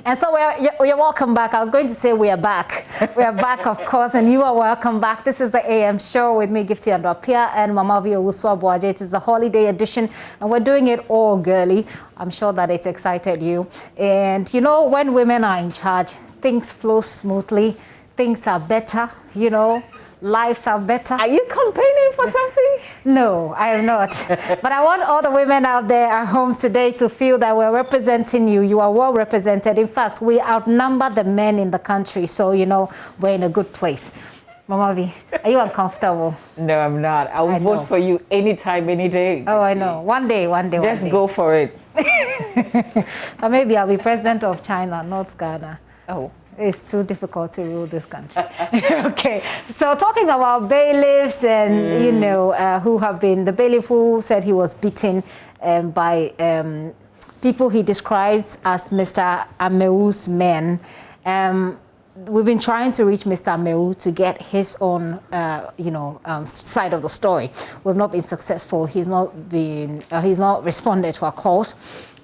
And so you're welcome back. I was going to say we are back. We are back, of course, and you are welcome back. This is the AM show with me, Gifty Andwapia, and Mama Vio Uswa Boaje. It is a holiday edition, and we're doing it all girly. I'm sure that it's excited you. And you know, when women are in charge, things flow smoothly, things are better, you know. Lives are better. Are you campaigning for something? No, I am not. But I want all the women out there at home today to feel that we're representing you. You are well represented. In fact, we outnumber the men in the country. So, you know, we're in a good place. Mama V, are you uncomfortable? No, I'm not. I will vote for you anytime, any day. Oh, I know. One day. Just go for it. Or maybe I'll be president of China, not Ghana. Oh. It's too difficult to rule this country. Okay, so talking about bailiffs and, you know, who have been, the bailiff who said he was beaten by people he describes as Mr. Ameu's men. We've been trying to reach Mr. Ameu to get his own, side of the story. We've not been successful. He's not responded to our calls.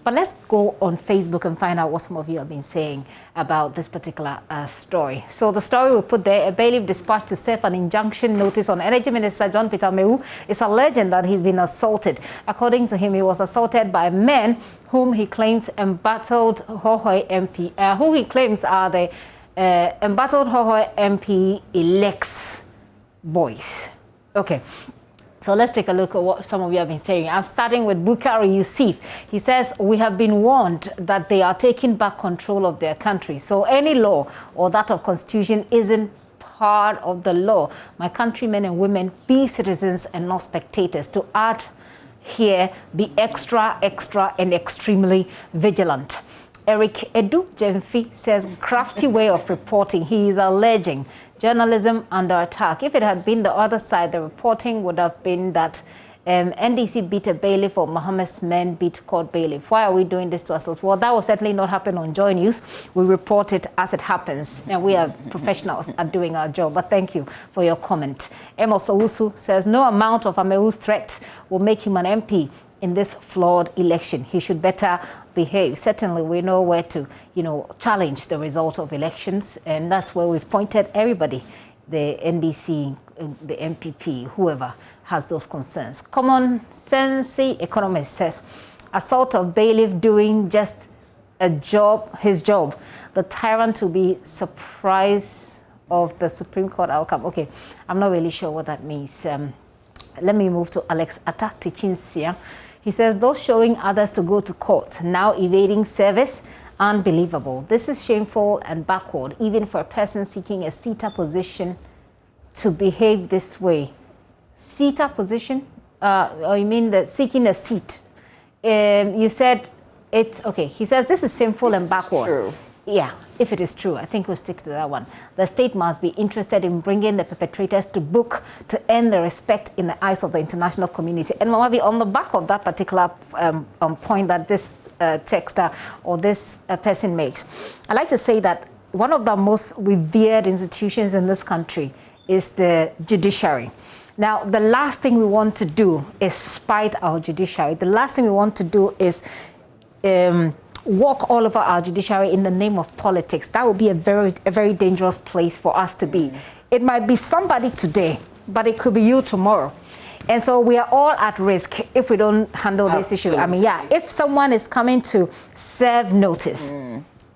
But let's go on Facebook and find out what some of you have been saying about this particular story. So the story we put there, a bailiff dispatched to serve an injunction notice on Energy Minister John Peter Ameu is alleging that he's been assaulted. According to him, he was assaulted by men whom he claims embattled Hohoi MP, who he claims are the embattled Hohoi MP elects boys. Okay. So let's take a look at what some of you have been saying. I'm starting with Bukari Yusuf. He says, we have been warned that they are taking back control of their country. So any law or that of constitution isn't part of the law. My countrymen and women, be citizens and not spectators. To add here, be extra, and extremely vigilant. Eric Edu Jemfi says, crafty way of reporting. He is alleging journalism under attack. If it had been the other side, the reporting would have been that NDC beat a bailiff or Mohammed's men beat court bailiff. Why are we doing this to ourselves? Well, that will certainly not happen on JoyNews. We report it as it happens, and we are professionals at doing our job. But thank you for your comment. Emos Owusu says, no amount of Ameu's threats will make him an MP in this flawed election. He should better behave. Certainly, we know where to, challenge the result of elections, and that's where we've pointed everybody, the NDC, the MPP, whoever has those concerns. Common sense economist says, assault of bailiff doing just his job. The tyrant to be surprised of the Supreme Court outcome. Okay, I'm not really sure what that means. Let me move to Alex Atatichinsia. He says, those showing others to go to court, now evading service, unbelievable. This is shameful and backward, even for a person seeking a seater position to behave this way. Seater position? Or you mean that seeking a seat? You said it's, okay. He says, this is shameful and backward. True. Yeah, if it is true, I think we'll stick to that one. The state must be interested in bringing the perpetrators to book to earn the respect in the eyes of the international community. And Mamavi, on the back of that particular point that this texter or this person makes, I like to say that one of the most revered institutions in this country is the judiciary. Now, the last thing we want to do is spite our judiciary. The last thing we want to do is walk all over our judiciary in the name of politics. That would be a very dangerous place for us to be. It might be somebody today, but it could be you tomorrow. And so we are all at risk if we don't handle this issue. I mean, yeah, if someone is coming to serve notice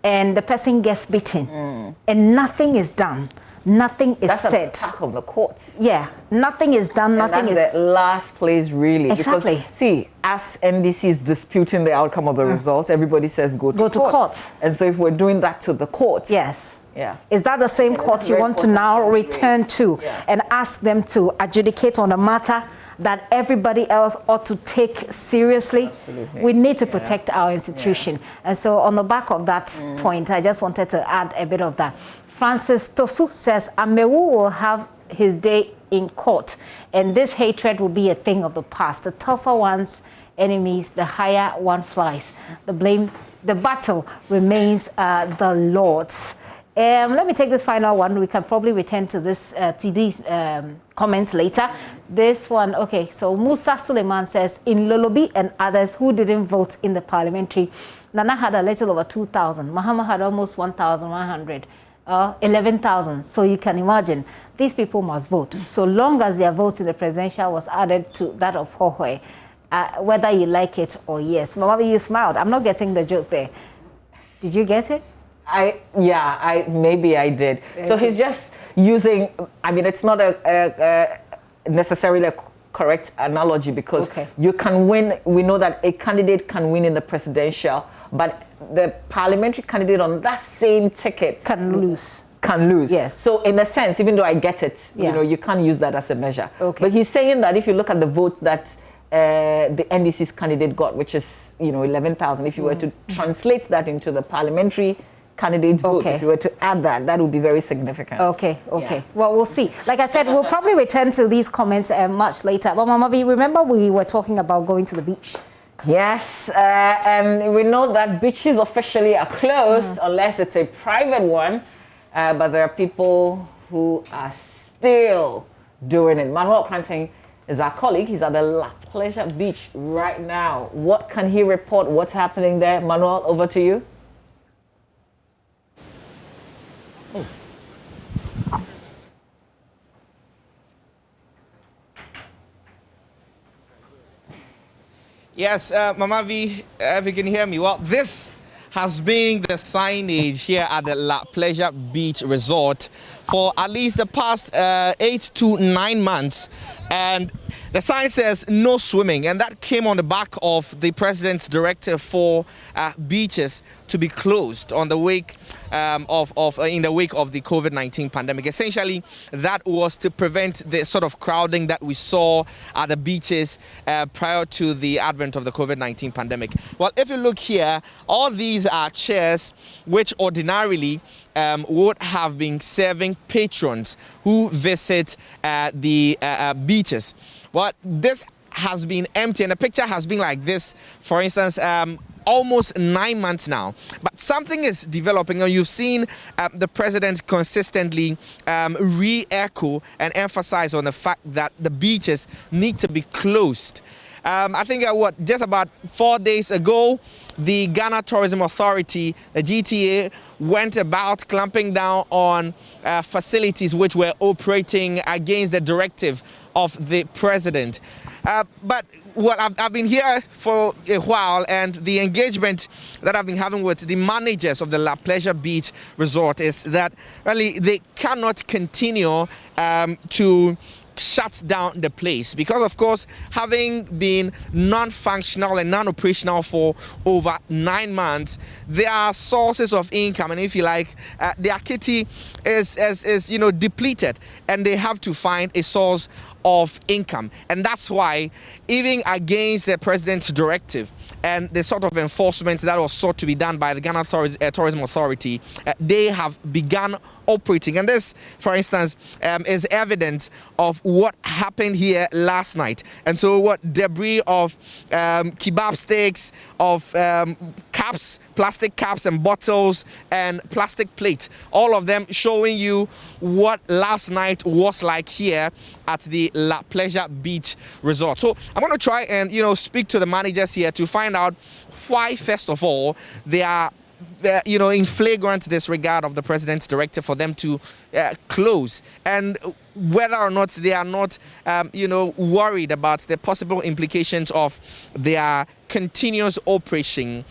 and the person gets beaten and nothing is done, nothing is said. That's an attack on the courts. Yeah, nothing is done, nothing is... That's the last place, really. Exactly. Because, see, as NDC is disputing the outcome of the results, everybody says go to court. And so if we're doing that to the courts... Yes. Yeah. Is that the same court you want to now return to and ask them to adjudicate on a matter that everybody else ought to take seriously? Absolutely. We need to protect our institution. And so on the back of that point, I just wanted to add a bit of that. Francis Tosu says, Ameu will have his day in court, and this hatred will be a thing of the past. The tougher one's enemies, the higher one flies. The battle remains the Lord's. Let me take this final one. We can probably return to this to these comments later. This one, okay. So Musa Suleiman says, in Lolobi and others who didn't vote in the parliamentary Nana had a little over 2,000. Mahama had almost 1,100. 11,000. So you can imagine, these people must vote. So long as their votes in the presidential was added to that of Hohwe, whether you like it or yes. Mama, you smiled. I'm not getting the joke there. Did you get it? Maybe I did. So he's just using, I mean, it's not a necessarily a correct analogy, because you can win. We know that a candidate can win in the presidential, but the parliamentary candidate on that same ticket can lose. Yes. So in a sense, even though I get it, you know, you can't use that as a measure. But he's saying that if you look at the votes that the NDC's candidate got, which is, you know, 11,000, if you were to translate that into the parliamentary candidate vote, if you were to add that, that would be very significant. Yeah. Well, we'll see. Like I said, we'll probably return to these comments much later. But Mama V, remember we were talking about going to the beach? Yes, and we know that beaches officially are closed unless it's a private one, but there are people who are still doing it. Manuel Planting is our colleague. He's at the La Pleasure Beach right now. What can he report? What's happening there? Manuel, over to you. Yes, Mama V, if you can hear me. Well, this has been the signage here at the La Pleasure Beach Resort for at least the past 8 to 9 months. And the sign says no swimming, and that came on the back of the president's directive for beaches to be closed on the wake in the wake of the COVID-19 pandemic. Essentially, that was to prevent the sort of crowding that we saw at the beaches prior to the advent of the COVID-19 pandemic. Well, if you look here, all these are chairs which ordinarily would have been serving patrons who visit the beaches. But this has been empty, and the picture has been like this, for instance, almost 9 months now. But something is developing, and you've seen the president consistently re-echo and emphasize on the fact that the beaches need to be closed. I think just about 4 days ago, the Ghana Tourism Authority, the GTA, went about clamping down on facilities which were operating against the directive of the president. But I've been here for a while, and the engagement that I've been having with the managers of the La Pleasure Beach Resort is that really they cannot continue to shut down the place, because of course, having been non-functional and non-operational for over 9 months, there are sources of income, and if you like, their kitty is depleted, and they have to find a source of income. And that's why, even against the president's directive and the sort of enforcement that was sought to be done by the Ghana Tourism Authority, they have begun operating. And this, for instance, is evidence of what happened here last night. And so what debris of kebab sticks, of cups, plastic cups and bottles, and plastic plates, all of them showing you what last night was like here at the La Pleasure Beach Resort. So I'm going to try and speak to the managers here to find out why, first of all, they are in flagrant disregard of the president's directive for them to close, and whether or not they are not worried about the possible implications of their continuous operation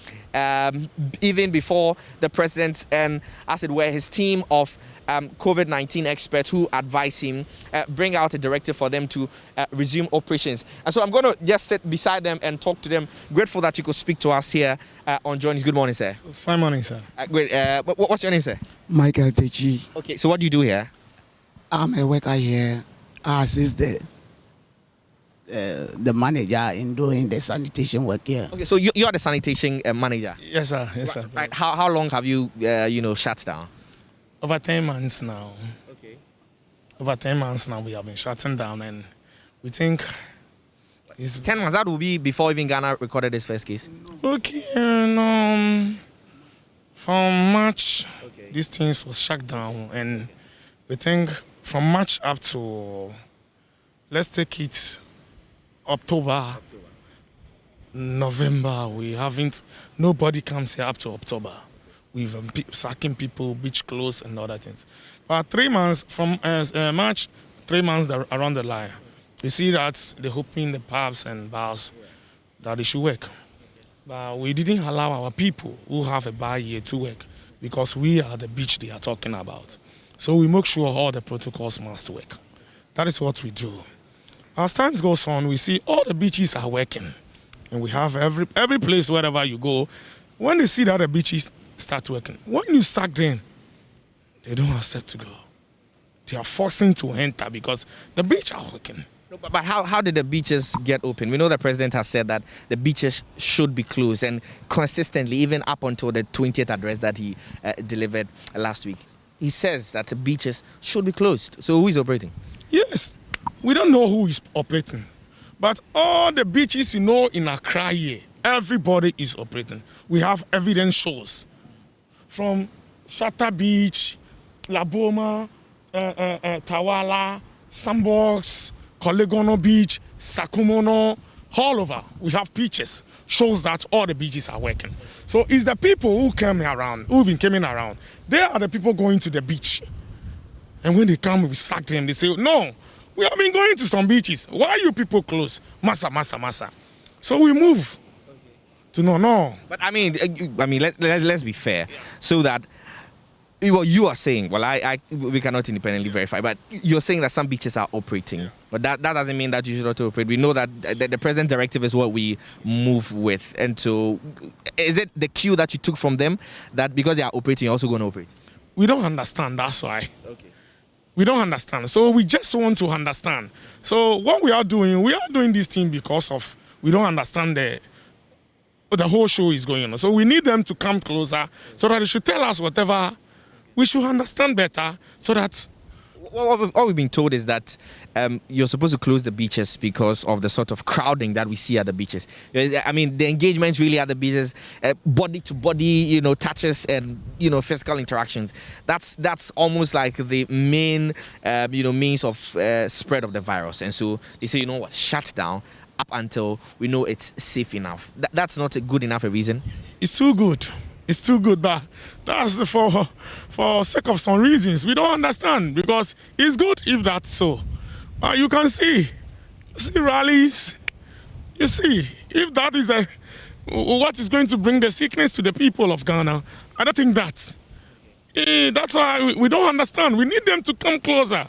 even before the president and, as it were, his team of COVID-19 experts who advise him bring out a directive for them to resume operations. And so I'm going to just sit beside them and talk to them. Grateful that you could speak to us here on JoyNews. Good morning, sir. Fine morning, sir. Great. What's your name, sir? Michael Techi. Okay, so what do you do here? I'm a worker here. I assist the manager in doing the sanitation work here. Okay, so you are the sanitation manager? Yes, sir. Yes, sir. Right. How long have you, shut down? Over 10 months now. Okay. Over 10 months now we have been shutting down, and we think it's 10 months. That will be before even Ghana recorded this first case. Okay. From March, these things was shut down, and we think from March up to, let's take it, October. November, we haven't, nobody comes here up to October. We've sacking people, beach closed and other things. But 3 months from March, 3 months around the line, we see that they're hoping the pubs and bars that they should work. But we didn't allow our people who have a bar here to work because we are the beach they are talking about. So we make sure all the protocols must work. That is what we do. As time goes on, we see all the beaches are working. And we have every place wherever you go, when they see that the beaches start working, when you sack them, they don't accept to go. They are forcing to enter because the beach are working. No, but how did the beaches get open? We know the president has said that the beaches should be closed, and consistently, even up until the 20th address that he delivered last week, he says that the beaches should be closed. So who is operating? Yes, we don't know who is operating, but all the beaches you know in Accra here, everybody is operating. We have evidence shows from Shatta Beach, Laboma, Tawala, Sandbox, Kolegono Beach, Sakumono, all over. We have beaches, shows that all the beaches are working. So it's the people who came around, who've been coming around. They are the people going to the beach. And when they come, we sack them. They say, no, we have been going to some beaches. Why are you people close? Massa. So we move to no. But I mean, let's be fair, so that what you are saying, we cannot independently verify, but you're saying that some beaches are operating, but that doesn't mean that you should not operate. We know that the present directive is what we move with, and so is it the cue that you took from them that because they are operating, you're also going to operate? We don't understand. That's why. Okay. We don't understand. So we just want to understand. So what we are doing this thing because of we don't understand the whole show is going on. So we need them to come closer so that they should tell us whatever we should understand better, so that what we've been told is that you're supposed to close the beaches because of the sort of crowding that we see at the beaches. I mean, the engagements really at the beaches, body to body, touches and physical interactions. That's almost like the main means of spread of the virus. And so they say, shut down up until we know it's safe enough. That's not a good enough a reason. It's too good. It's too good, but that's for sake of some reasons. We don't understand, because it's good if that's so. You can see rallies. You see, if that is what is going to bring the sickness to the people of Ghana, I don't think that's why we don't understand. We need them to come closer.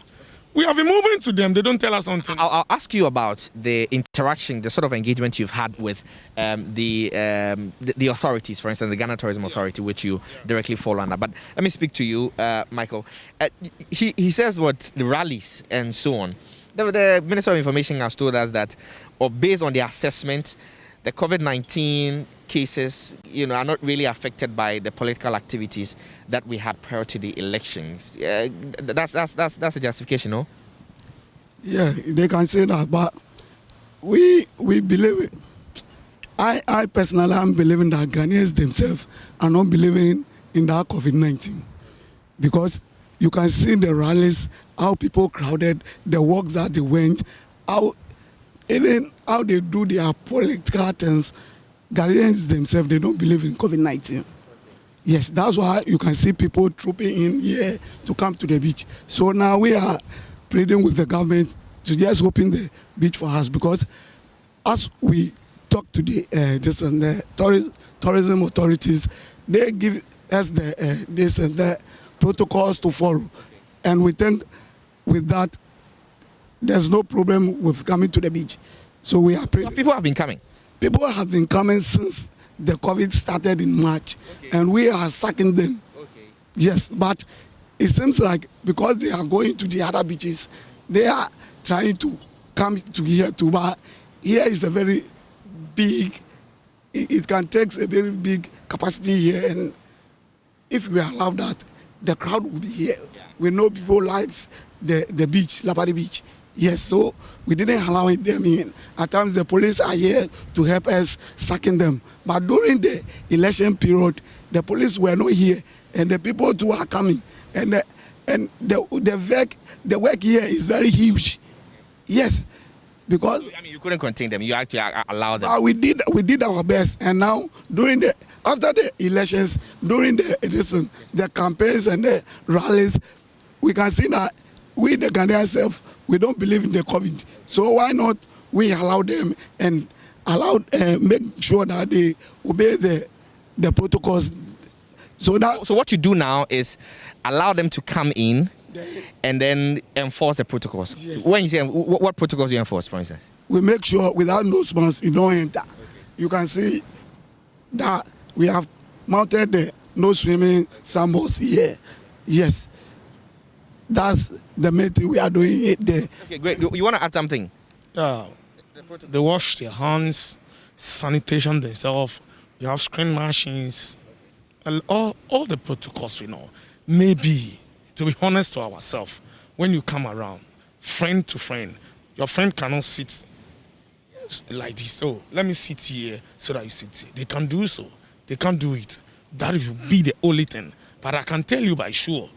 We have been moving to them. They don't tell us something. I'll ask you about the interaction, the sort of engagement you've had with the authorities, for instance, the Ghana Tourism Authority, which you directly fall under. But let me speak to you, Michael. He says what the rallies and so on. The Minister of Information has told us that, or based on the assessment, the COVID-19 cases, are not really affected by the political activities that we had prior to the elections. That's a justification, no? Yeah, they can say that, but we believe it. I personally am believing that Ghanaians themselves are not believing in that COVID-19, because you can see the rallies, how people crowded, the walks that they went, even how they do their political things. Ghanaians themselves, they don't believe in COVID-19. Yes, that's why you can see people trooping in here to come to the beach. So now we are pleading with the government to just open the beach for us, because as we talk to the tourism authorities, they give us the protocols to follow. And we think with that, there's no problem with coming to the beach. So we are pleading. People have been coming. People have been coming since the COVID started in March, and we are sacking them. Okay. Yes, but it seems like because they are going to the other beaches, they are trying to come to here too. But here is a very big, it can take a very big capacity here, and if we allow that, the crowd will be here. Yeah. We know people likes the beach, Lapari Beach. Yes, so we didn't allow them in. At times the police are here to help us sacking them. But during the election period, the police were not here, and the people too are coming. And the work here is very huge. Yes, because I mean, you couldn't contain them. You actually allowed them. we did our best, and now after the elections, during the campaigns and the rallies, we can see that we the Ghanaians self, we don't believe in the COVID. So why not we allow them and make sure that they obey the protocols. So what you do now is allow them to come in and then enforce the protocols. Yes. When you say what protocols you enforce, for instance? We make sure without nose masks you don't enter. Okay. You can see that we have mounted the no swimming symbols here. Yes, that's the main thing we are doing it there. Okay, great. You want to add something? Yeah, they wash their hands, sanitation themselves. We have screen machines, and all the protocols we know. Maybe, to be honest to ourselves, when you come around, friend to friend, your friend cannot sit like this. Oh, let me sit here so that you sit here. They can do so. They can't do it. That will be the only thing. But I can tell you by sure,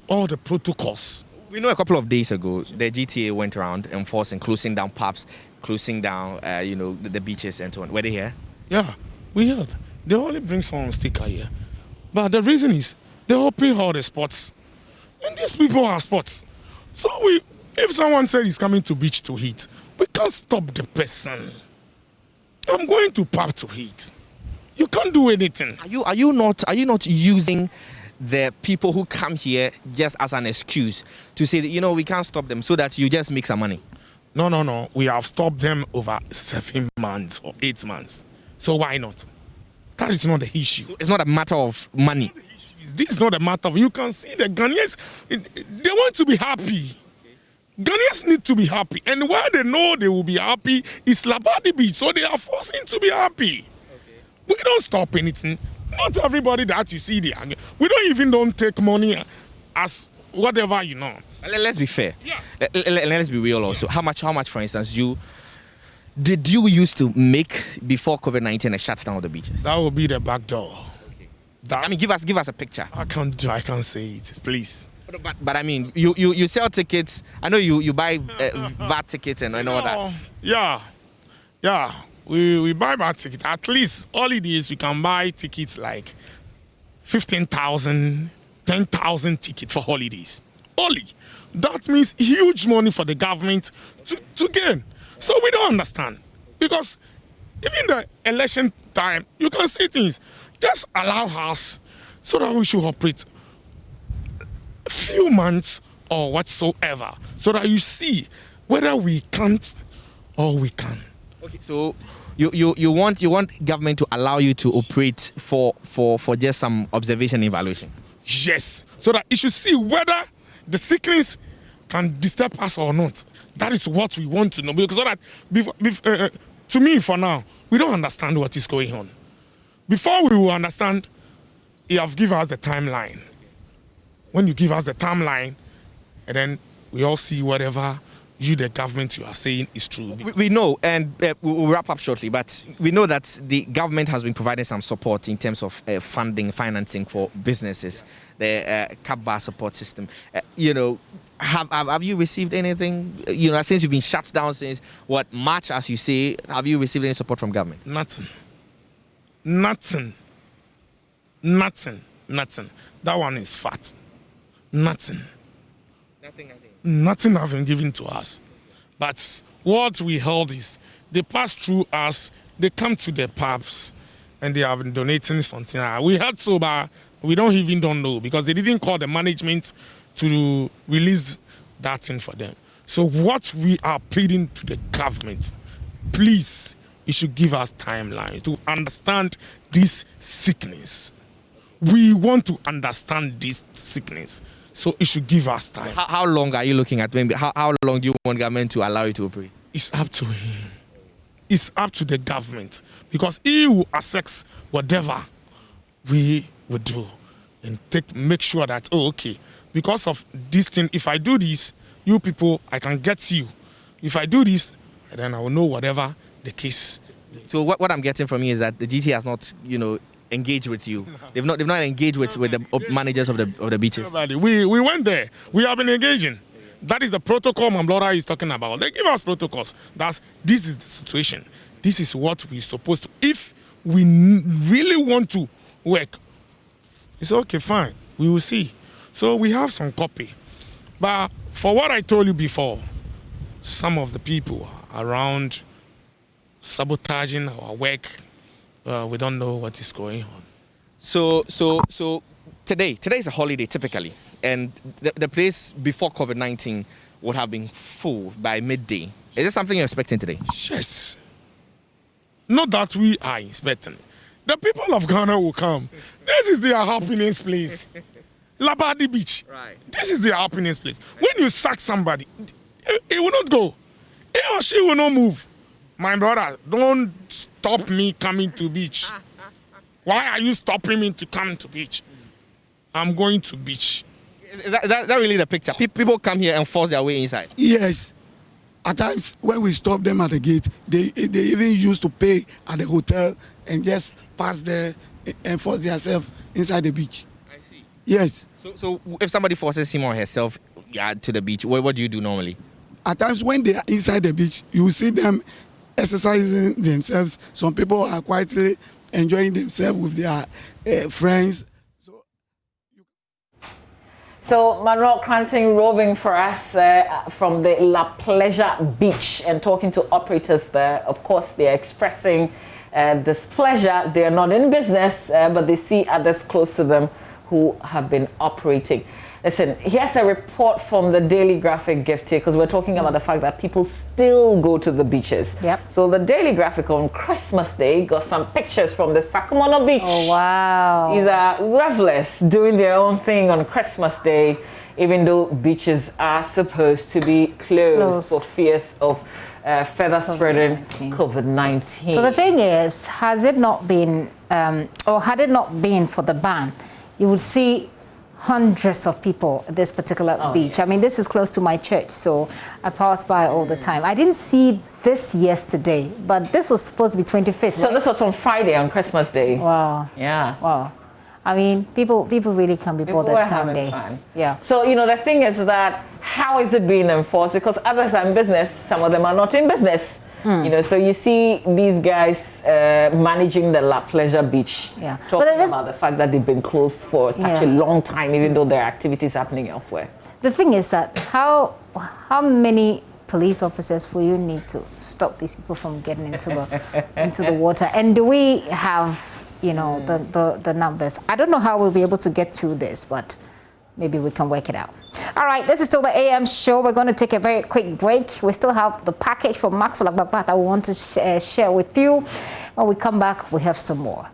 all the protocols. We know a couple of days ago, the GTA went around enforcing, closing down pubs, closing down, the beaches and so on. Were they here? Yeah, we heard. They only bring someone sticker here. But the reason is, they open all the spots. And these people are spots. So if someone said he's coming to beach to eat, we can't stop the person. I'm going to pub to eat. You can't do anything. Are you not using the people who come here just as an excuse to say that, we can't stop them so that you just make some money? No. We have stopped them over 7 months or 8 months. So why not? That is not the issue. It's not a matter of money. This is not a matter of, you can see the Ghanaians, they want to be happy. Ghanaians need to be happy. And where they know they will be happy is Labadi Beach. So they are forcing to be happy. Okay. We don't stop anything. Not everybody that you see there. We don't take money as whatever, Let's be fair. Yeah. Let's be real also. How much, for instance, did you used to make before COVID-19 and shut down the beaches? That will be the back door. Okay. Give us a picture. I can't say it, please. But I mean, you sell tickets. I know you buy VAT tickets and all that. Yeah. We buy VAT tickets. At least holidays we can buy tickets like 15,000, 10,000 tickets for holidays. Only. That means huge money for the government to gain. So we don't understand. Because even the election time, you can see things. Just allow us so that we should operate a few months or whatsoever, so that you see whether we can't or we can. Okay, so you want government to allow you to operate for just some observation and evaluation? Yes, so that you should see whether the sickness can disturb us or not. That is what we want to know, because so that to me, for now, we don't understand what is going on. Before we will understand, you have given us the timeline. When you give us the timeline, and then we all see whatever the government you are saying is true. We know, and we'll wrap up shortly, but we know that the government has been providing some support in terms of financing for businesses, the cab bar support system. Have you received anything, since you've been shut down since, March, as you say, have you received any support from government? Nothing. That one is fat. Nothing have been given to us. But what we held is they pass through us, they come to the pubs, and they have been donating something. We heard so, but we don't know, because they didn't call the management to release that thing for them. So what we are pleading to the government, please, you should give us timeline to understand this sickness. We want to understand this sickness. So it should give us time. How long are you looking at? Maybe how long do you want government to allow you to operate? It's up to him. It's up to the government, because he will assess whatever we will do and make sure that, because of this thing, if I do this, you people, I can get you. If I do this, then I will know whatever the case. So what I'm getting from you is that the GT has not, engage with you. They've not engaged with the managers of the beaches. We went there. We have been engaging. That is the protocol my brother is talking about. They give us protocols. This is the situation. This is what we're supposed to. If we really want to work, it's okay, fine. We will see. So we have some copy. But for what I told you before, some of the people around sabotaging our work, we don't know what is going on. So today is a holiday typically, and the place before COVID-19 would have been full by midday. Is this something you're expecting today? Yes. Not that we are expecting. The people of Ghana will come. This is their happiness place. Labadi Beach. Right. This is their happiness place. When you sack somebody, it will not go. He or she will not move. My brother, don't stop me coming to beach. Why are you stopping me to come to beach? I'm going to beach. Is that really the picture? People come here and force their way inside? Yes. At times, when we stop them at the gate, they even used to pay at the hotel and just pass there and force themselves inside the beach. I see. Yes. So if somebody forces him or herself to the beach, what do you do normally? At times, when they are inside the beach, you see them exercising themselves. Some people are quietly enjoying themselves with their friends. So Manuel Cranton roving for us from the La Pleasure Beach and talking to operators there. Of course, they're expressing displeasure. They're not in business, but they see others close to them who have been operating. Listen, here's a report from the Daily Graphic gift here, because we're talking about the fact that people still go to the beaches. Yep. So the Daily Graphic on Christmas Day got some pictures from the Sacramento Beach. Oh, wow. These are revelers doing their own thing on Christmas Day, even though beaches are supposed to be closed for fears of further spreading COVID-19. So the thing is, has it not been, or had it not been for the ban, you would see hundreds of people at this particular beach. Yeah. I mean, this is close to my church, so I pass by all the time. I didn't see this yesterday, but this was supposed to be 25th. So this was on Friday on Christmas Day. Wow. Yeah. Wow. I mean, people really can be bothered, can't they? Fun. Yeah. So, you know, the thing is that how is it being enforced? Because others are in business, some of them are not in business. You know, so you see these guys managing the La Pleasure Beach, talking about the fact that they've been closed for such a long time, even though there are activities happening elsewhere. The thing is that how many police officers will you need to stop these people from getting into the water? And do we have, you know, the numbers? I don't know how we'll be able to get through this, but maybe we can work it out. All right, this is still the AM show. We're going to take a very quick break. We still have the package from Maxwell Agbabat that we want to share with you. When we come back, we have some more.